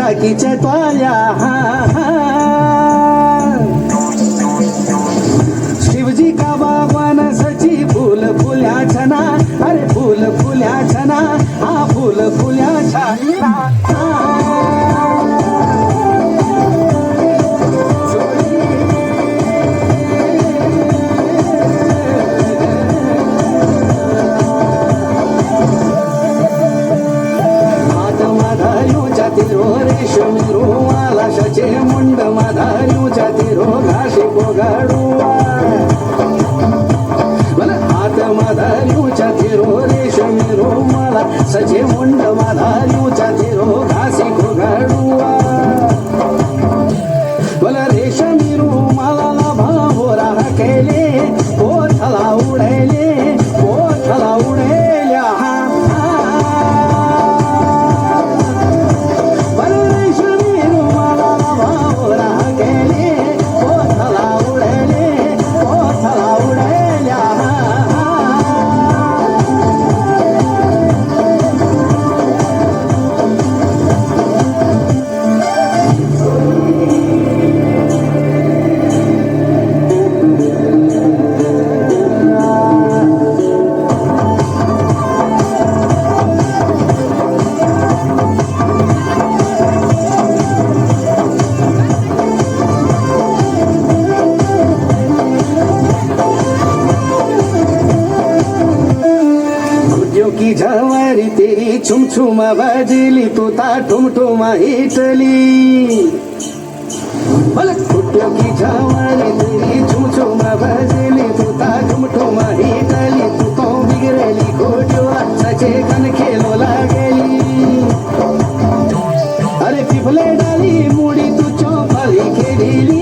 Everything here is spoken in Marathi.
टाकीच्या त्वाया शिवजी का बागवान सची फुल फुल्या छना अरे फुल फुल्या छना हा फुल फुल्या छना रेशमी रुमाला शचे मुंड माधारू जातीरो घाशी पोगाडुआ हात माधारू जातीरो रेशमी रुमाला सचे मुंड माधारू जातीरो घासी पोगाडुआ बोला रेशमी रुमाला भावोरा केले पोथला उडले पोथला उडल्या की जवारी तेरी छुमछुमा बाजली तू ता ठुमठुमा हिटली बोल फुट्यो की जवारी तेरी छुमछुमा बाजली तू ता ठुमठुमा हिटली तू तो बिगड़ली खोजवा सचे कन खेलो लागली अरे पिपले डाली मुड़ी तू चौपली खेली